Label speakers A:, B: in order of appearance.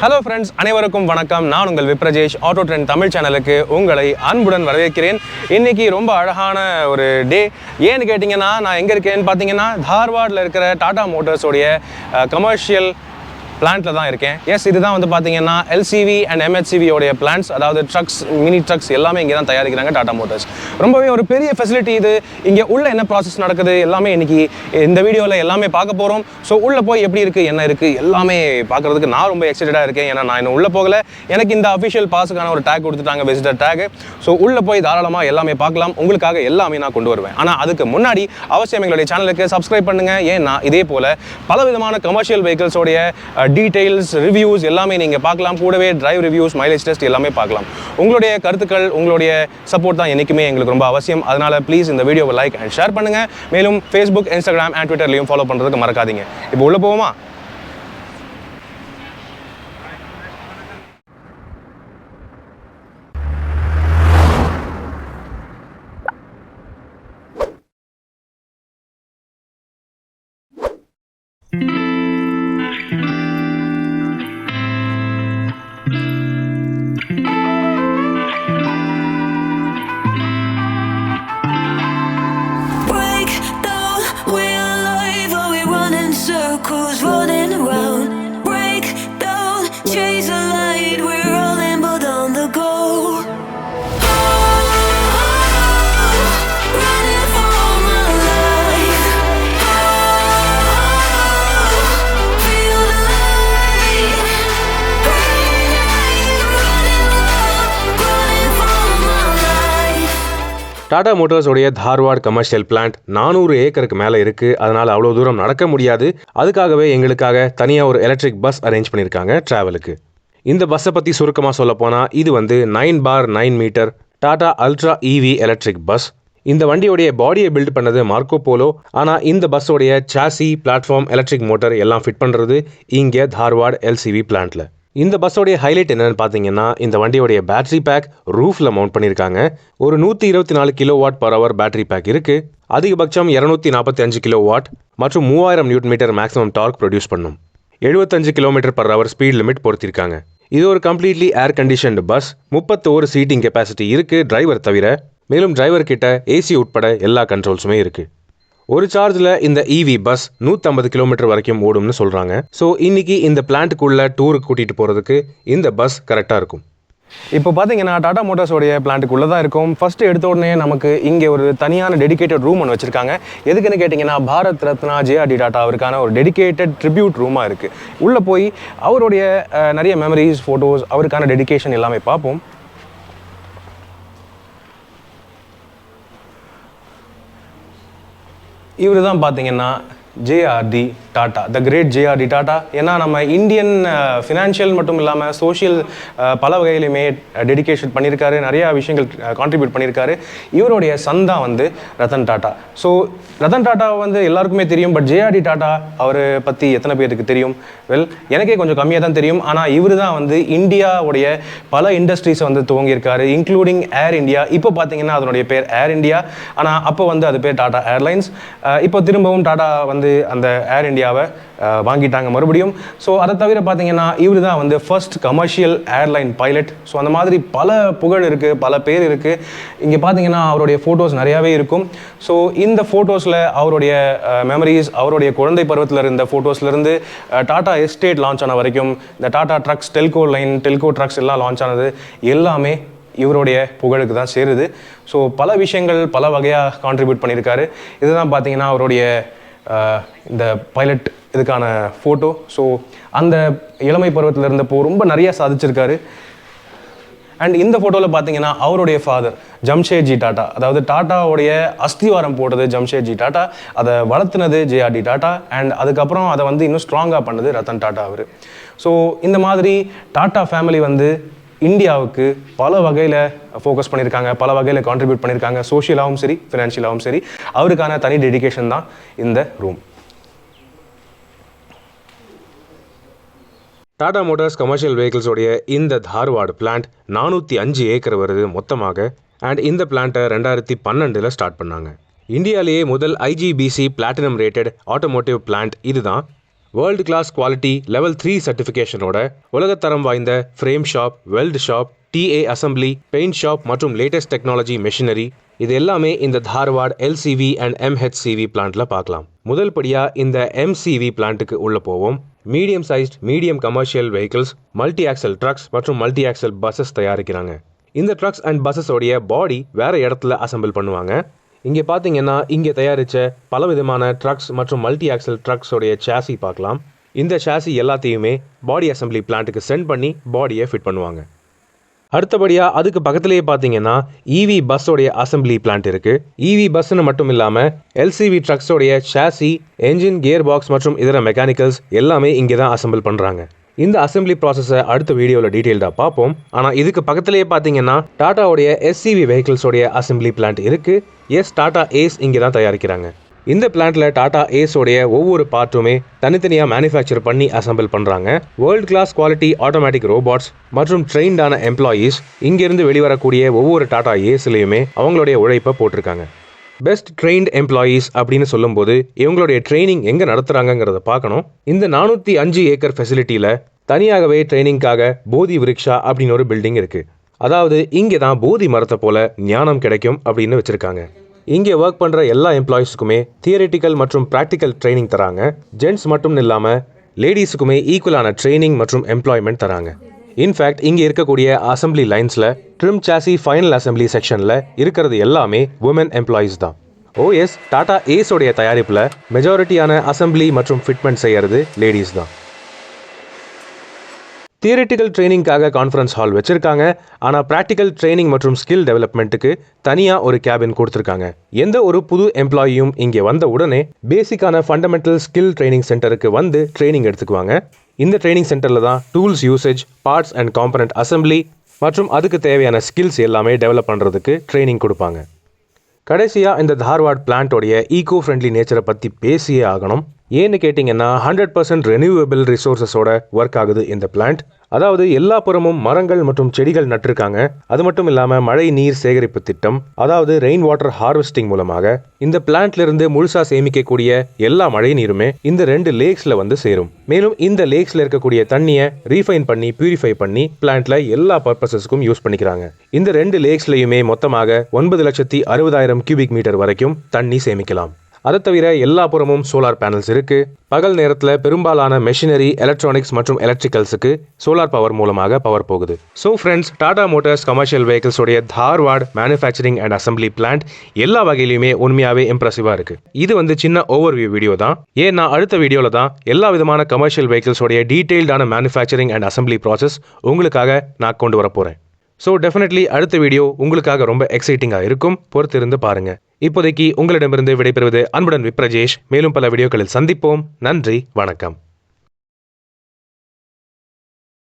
A: Hello friends, அனைவருக்கும் வணக்கம். நான் உங்கள் விப்ரஜேஷ் AutoTrend தமிழ் சேனலுக்கு உங்களை அன்புடன் வரவேற்கிறேன். இன்னைக்கு ரொம்ப அழகான ஒரு டே. ஏன்னு கேட்டிங்கன்னா நான் எங்கே இருக்கேன்னு பார்த்தீங்கன்னா தார்வாடில் இருக்கிற டாடா மோட்டார்ஸோடைய கமர்ஷியல் பிளான்ட்டில் தான் இருக்கேன். எஸ், இதுதான் வந்து பார்த்தீங்கன்னா LCV அண்ட் MHCV உடைய பிளான்ஸ், அதாவது ட்ரக்ஸ், மினி ட்ரக்ஸ் எல்லாமே இங்கே தான் தயாரிக்கிறாங்க டாடா மோட்டார்ஸ். ரொம்பவே ஒரு பெரிய ஃபெசிலிட்டி இது. இங்கே உள்ள என்ன ப்ராசஸ் நடக்குது எல்லாமே இன்னைக்கு இந்த வீடியோவில் எல்லாமே பார்க்க போகிறோம். ஸோ உள்ளே போய் எப்படி இருக்குது என்ன இருக்குது எல்லாமே பார்க்குறதுக்கு நான் ரொம்ப எக்ஸைட்டடாக இருக்கேன். ஏன்னா நான் இன்னும் உள்ளே போகலை. எனக்கு இந்த அஃபிஷியல் பாஸுக்கான ஒரு டேக் கொடுத்துட்டாங்க, விசிட்டர் டேக். ஸோ உள்ளே போய் தாராளமாக எல்லாமே பார்க்கலாம். உங்களுக்காக எல்லாமே நான் கொண்டு வருவேன். ஆனால் அதுக்கு முன்னாடி அவசியம் எங்களுடைய சேனலுக்கு சப்ஸ்கிரைப் பண்ணுங்கள். ஏன்னா இதே போல் பலவிதமான கமர்ஷியல் வெஹிக்கிள்ஸோடைய டீடைல்ஸ், ரிவ்யூஸ் எல்லாமே நீங்கள் பார்க்கலாம். கூடவே டிரைவ் ரிவ்யூஸ், மைலேஜ் டெஸ்ட் எல்லாமே பார்க்கலாம். உங்களுடைய கருத்துக்கள், உங்களுடைய சப்போர்ட் தான் என்றைக்குமே எங்களுக்கு ரொம்ப அவசியம். அதனால் ப்ளீஸ் இந்த வீடியோவை லைக் அண்ட் ஷேர் பண்ணுங்கள். மேலும் ஃபேஸ்புக், இன்ஸ்டாகிராம் அண்ட் ட்விட்டர்லையும் ஃபாலோ பண்ணுறதுக்கு மறக்காதீங்க. இப்போ உள்ளே போவோமா? டாடா மோட்டார்ஸோடைய தார்வாட் கமர்ஷியல் பிளான்ட் 400 ஏக்கருக்கு மேலே இருக்குது. அதனால் அவ்வளோ தூரம் நடக்க முடியாது. அதுக்காகவே எங்களுக்காக தனியாக ஒரு எலக்ட்ரிக் பஸ் அரேஞ்ச் பண்ணியிருக்காங்க ட்ராவலுக்கு. இந்த பஸ்ஸை பற்றி சுருக்கமாக சொல்ல போனால் இது வந்து 9x9 metre Tata ultra EV electric bus. இந்த வண்டியோடைய பாடியை பில்ட் பண்ணது மார்க்கோ போலோ. ஆனால் இந்த பஸ்ஸோடைய சாசி, பிளாட்ஃபார்ம், எலக்ட்ரிக் மோட்டர் எல்லாம் ஃபிட் பண்ணுறது இங்கே தார்வாட் LCV பிளான்ட்டில். இந்த பஸ்ஸோடைய ஹைலைட் என்னன்னு பார்த்தீங்கன்னா இந்த வண்டியோடைய பேட்டரி பேக் ரூஃபில் மவுண்ட் பண்ணியிருக்காங்க. ஒரு 124 kW/h பேட்டரி பேக் இருக்குது. அதிகபட்சம் 245 kW மற்றும் 3000 Nm மேக்ஸிமம் டார்க் ப்ரொடியூஸ் பண்ணும். 75 km/h ஸ்பீட் லிமிட் பொறுத்திருக்காங்க. இது ஒரு completely air conditioned bus. 31 seating capacity இருக்குது டிரைவர் தவிர. மேலும் டிரைவர் கிட்ட AC உட்பட எல்லா கண்ட்ரோல்ஸுமே இருக்குது. ஒரு சார்ஜில் இந்த EV பஸ் 150 km வரைக்கும் ஓடும்னு சொல்கிறாங்க. ஸோ இன்னைக்கு இந்த பிளான்ட்டுக்குள்ளே டூருக்கு கூட்டிகிட்டு போகிறதுக்கு இந்த பஸ் கரெக்டாக இருக்கும். இப்போ பார்த்தீங்கன்னா டாடா மோட்டார்ஸோடைய பிளான்ட்டுக்குள்ளே தான் இருக்கும். ஃபஸ்ட்டு எடுத்த உடனே நமக்கு இங்கே ஒரு தனியான டெடிகேட்டட் ரூம் ஒன்று வச்சுருக்காங்க. எதுக்குன்னு கேட்டிங்கன்னா பாரத் ரத்னா JRD டாட்டா அவருக்கான ஒரு டெடிகேட்டட் ட்ரிபியூட் ரூமாக இருக்குது. உள்ளே போய் அவருடைய நிறைய மெமரிஸ், ஃபோட்டோஸ், அவருக்கான டெடிகேஷன் எல்லாமே பார்ப்போம். இவர் தான் பார்த்தீங்கன்னா JRD Tata, the great JRD Tata. ஏன்னா நம்ம இந்தியன் ஃபினான்ஷியல் மட்டும் இல்லாமல் சோஷியல் பல வகையிலுமே டெடிகேஷன் பண்ணியிருக்காரு, நிறையா விஷயங்கள் கான்ட்ரிபியூட் பண்ணியிருக்காரு. இவருடைய சன் தான் வந்து ரத்தன் டாட்டா. ஸோ ரத்தன் டாட்டா வந்து எல்லாருக்குமே தெரியும். பட் JRD டாட்டா அவரை பற்றி எத்தனை பேருக்கு தெரியும்? வெல், எனக்கே கொஞ்சம் கம்மியாக தான் தெரியும். ஆனால் இவர் தான் வந்து இந்தியாவுடைய பல இண்டஸ்ட்ரீஸை வந்து துவங்கியிருக்காரு, இன்க்ளூடிங் ஏர் இந்தியா. இப்போ பார்த்தீங்கன்னா அதனுடைய பேர் ஏர் இந்தியா. ஆனால் அப்போ வந்து அது பேர் டாடா ஏர்லைன்ஸ். இப்போ திரும்பவும் டாடா வந்து அந்த ஏர் இந்தியாவை வாங்கிட்டாங்க மறுபடியும். ஸோ அதை தவிர பார்த்தீங்கன்னா இவர் தான் வந்து first commercial airline pilot. So அந்த மாதிரி பல புகழ் இருக்குது, பல பேர் இருக்குது. இங்கே பார்த்தீங்கன்னா அவருடைய ஃபோட்டோஸ் நிறையாவே இருக்கும். ஸோ இந்த ஃபோட்டோஸில் அவருடைய மெமரிஸ், அவருடைய குழந்தை பருவத்தில் இருந்த ஃபோட்டோஸ்லேருந்து டாடா எஸ்டேட் லான்ச் ஆன வரைக்கும், இந்த டாடா ட்ரக்ஸ், டெல்கோ ட்ரக்ஸ் எல்லாம் லான்ச் ஆனது எல்லாமே இவருடைய புகழுக்கு தான் சேருது. ஸோ பல விஷயங்கள் பல வகையாக கான்ட்ரிபியூட் பண்ணியிருக்காரு. இதுதான் பார்த்தீங்கன்னா அவருடைய இந்த பைலட் இதுக்கான ஃபோட்டோ. ஸோ அந்த இளமை பருவத்தில் இருந்தப்போ ரொம்ப நிறையா சாதிச்சிருக்காரு. அண்ட் இந்த ஃபோட்டோவில் பார்த்தீங்கன்னா அவருடைய ஃபாதர் ஜம்ஷேட்ஜி டாட்டா, அதாவது டாட்டாவுடைய அஸ்திவாரம் போட்டது ஜம்ஷேட்ஜி டாட்டா, அதை வளர்த்துனது JRD டாட்டா. அண்ட் அதுக்கப்புறம் அதை வந்து இன்னும் ஸ்ட்ராங்காக பண்ணது ரத்தன் டாட்டா அவர். ஸோ இந்த மாதிரி டாட்டா ஃபேமிலி வந்து இந்தியாவுக்கு பல வகையில் ஃபோக்கஸ் பண்ணியிருக்காங்க, பல வகையில் கான்ட்ரிபியூட் பண்ணியிருக்காங்க. சோஷியலாகவும் சரி, ஃபினான்ஷியலாகவும் சரி. அவருக்கான தனி டெடிகேஷன் தான் இந்த ரூம். டாடா மோட்டார்ஸ் கமர்ஷியல் வெஹிக்கிள்ஸோடைய இந்த தார்வாட் பிளான்ட் 405 ஏக்கர் வருது மொத்தமாக. அண்ட் இந்த பிளான்ட்டை 2012 ஸ்டார்ட் பண்ணாங்க. இந்தியாவிலேயே முதல் IGBC platinum rated automotive plant இதுதான்.
B: வேர்ல்டு கிளாஸ் குவாலிட்டி லெவல் 3 சர்டிஃபிகேஷனோட உலகத்தரம் வாய்ந்த frame shop, weld shop, TA assembly, paint shop மற்றும் லேட்டஸ்ட் டெக்னாலஜி மெஷினரி இது எல்லாமே இந்த தார்வாட் LCV அண்ட் MHCV பிளான்ட்ல பார்க்கலாம். முதல் படியா இந்த MCV பிளான்ட்டுக்கு உள்ள போவோம். Medium sized medium commercial vehicles, multi axle trucks மற்றும் மல்டி ஆக்சல் பஸ்ஸஸ் தயாரிக்கிறாங்க. இந்த ட்ரக்ஸ் அண்ட் பஸ்ஸஸோடைய பாடி வேற இடத்துல அசம்பிள் பண்ணுவாங்க. இங்கே பார்த்தீங்கன்னா இங்கே தயாரித்த பலவிதமான ட்ரக்ஸ் மற்றும் மல்டி ஆக்சல் ட்ரக்ஸோடைய சாசி பார்க்கலாம். இந்த சாசி எல்லாத்தையுமே பாடி அசம்பிளி பிளான்ட்டுக்கு சென்ட் பண்ணி பாடியை ஃபிட் பண்ணுவாங்க. அடுத்தபடியாக அதுக்கு பக்கத்துலேயே பார்த்தீங்கன்னா EV பஸ்ஸோடைய அசம்பிளி பிளான்ட் இருக்குது. EV பஸ்ஸுன்னு மட்டும் இல்லாமல் LCV ட்ரக்ஸோடைய சாசி, என்ஜின், கியர் பாக்ஸ் மற்றும் இதர மெக்கானிக்கல்ஸ் எல்லாமே இங்கே தான் அசம்பிள் பண்ணுறாங்க. இந்த அசம்பிளி ப்ராசஸை அடுத்த வீடியோவில் டீட்டெயில்டாக பார்ப்போம். ஆனால் இதுக்கு பக்கத்துலேயே பார்த்தீங்கன்னா டாட்டாவுடைய SCV வெஹிக்கிள்ஸோடைய அசம்பிளி பிளான்ட் இருக்குது. டாடா ஏஸ் இங்கே தான் தயாரிக்கிறாங்க. இந்த பிளான்ட்ல டாடா ஏஸோடைய ஒவ்வொரு பார்ட்டுமே தனித்தனியாக மேனுஃபேக்சர் பண்ணி அசம்பிள் பண்ணுறாங்க. World class quality automatic robots மற்றும் ட்ரெயின்டான எம்ப்ளாயீஸ் இங்கிருந்து வெளிவரக்கூடிய ஒவ்வொரு டாடா ஏஸ்லையுமே அவங்களுடைய உழைப்பை போட்டிருக்காங்க. பெஸ்ட் ட்ரெயின்ட் எம்ப்ளாயீஸ் அப்படின்னு சொல்லும்போது இவங்களுடைய ட்ரைனிங் எங்கே நடத்துகிறாங்கங்கிறத பார்க்கணும். இந்த 405 ஏக்கர் ஃபெசிலிட்டியில் தனியாகவே ட்ரைனிங்காக போதி விருக்ஷா அப்படின்னு ஒரு பில்டிங் இருக்குது. அதாவது இங்கே தான் போதி மரத்தை போல ஞானம் கிடைக்கும் அப்படின்னு வச்சுருக்காங்க. இங்கே ஒர்க் பண்ணுற எல்லா எம்ப்ளாயீஸுக்குமே தியரிட்டிக்கல் மற்றும் ப்ராக்டிக்கல் ட்ரைனிங் தராங்க. ஜென்ட்ஸ் மட்டும் இல்லாமல் லேடிஸுக்குமே ஈக்குவலான ட்ரைனிங் மற்றும் எம்ப்ளாய்மெண்ட் தராங்க. இன்ஃபேக்ட் இங்கே இருக்கக்கூடிய அசம்பிளி லைன்ஸில் ட்ரிம் சாசி ஃபைனல் அசம்பிளி செக்ஷனில் இருக்கிறது எல்லாமே உமன் எம்ப்ளாயீஸ் தான். டாடா ஏஸோடைய தயாரிப்பில் மெஜாரிட்டியான அசம்பிளி மற்றும் ஃபிட்மெண்ட் செய்கிறது லேடிஸ் தான். தியரிட்டிக்கல் ட்ரைனிங்காக கான்ஃபரன்ஸ் ஹால் வச்சுருக்காங்க. ஆனால் ப்ராக்டிக்கல் ட்ரைனிங் மற்றும் ஸ்கில் டெவலப்மெண்ட்டுக்கு தனியாக ஒரு கேபின் கொடுத்துருக்காங்க. எந்த ஒரு புது எம்ப்ளாயியும் இங்கே வந்த உடனே பேசிக்கான ஃபண்டமெண்டல் ஸ்கில் ட்ரைனிங் சென்டருக்கு வந்து ட்ரைனிங் எடுத்துக்குவாங்க. இந்த ட்ரைனிங் சென்டரில் தான் tools usage, parts and component assembly மற்றும் அதுக்கு தேவையான ஸ்கில்ஸ் எல்லாமே டெவலப் பண்ணுறதுக்கு ட்ரைனிங் கொடுப்பாங்க. கடைசியாக இந்த தார்வாட் பிளான்ட்டோடைய ஈகோ ஃப்ரெண்ட்லி நேச்சரை பற்றி பேசியே ஆகணும். ஏன்னு கேட்டிங்கன்னா 100% ரெனியூவபிள் ரிசோர்ஸஸோட ஒர்க் ஆகுது இந்த பிளான்ட். அதாவது எல்லா புறமும் மரங்கள் மற்றும் செடிகள் நட்டிருக்காங்க. அது மட்டும் இல்லாமல் மழை நீர் சேகரிப்பு திட்டம், அதாவது ரெயின் வாட்டர் ஹார்வெஸ்டிங் மூலமாக இந்த பிளான்ட்ல இருந்து முழுசா சேமிக்கக்கூடிய எல்லா மழை நீருமே இந்த 2 லேக்ஸ்ல வந்து சேரும். மேலும் இந்த லேக்ஸ்ல இருக்கக்கூடிய தண்ணியை ரீஃபைன் பண்ணி பியூரிஃபை பண்ணி பிளான்ட்ல எல்லா பர்பஸஸ்க்கும் யூஸ் பண்ணிக்கிறாங்க. இந்த 2 லேக்ஸ்லயுமே மொத்தமாக 9,60,000 கியூபிக் மீட்டர் வரைக்கும் தண்ணி சேமிக்கலாம். அதை தவிர எல்லா புறமும் சோலார் பேனல்ஸ் இருக்கு. பகல் நேரத்தில் பெரும்பாலான மெஷினரி, எலக்ட்ரானிக்ஸ் மற்றும் எலக்ட்ரிக்கல்ஸுக்கு சோலார் பவர் மூலமாக பவர் போகுது. So friends, Tata Motors commercial வெஹிக்கிள்ஸோடைய Dharwad manufacturing and assembly plant எல்லா வகையிலுமே உண்மையாகவே இம்ப்ரெசிவாக இருக்கு. இது சின்ன ஓவர்வியூ வீடியோ தான். ஏன்னா அடுத்த வீடியோவில் தான் எல்லா விதமான கமர்ஷியல் வெஹிக்கிள்ஸோடைய டீடைல்டான மேனுஃபேக்சரிங் அண்ட் அசம்பிளி ப்ராசஸ் உங்களுக்காக நான் கொண்டு வர போகிறேன். ஸோ டெஃபினெட்லி அடுத்த வீடியோ உங்களுக்காக ரொம்ப எக்ஸைட்டிங்காக இருக்கும். பொறுத்திருந்து பாருங்க. இப்போதைக்கு உங்களிடமிருந்து விடைபெறுவது அன்புடன் விப்ரஜேஷ். மேலும் பல வீடியோக்களில் சந்திப்போம். நன்றி, வணக்கம்.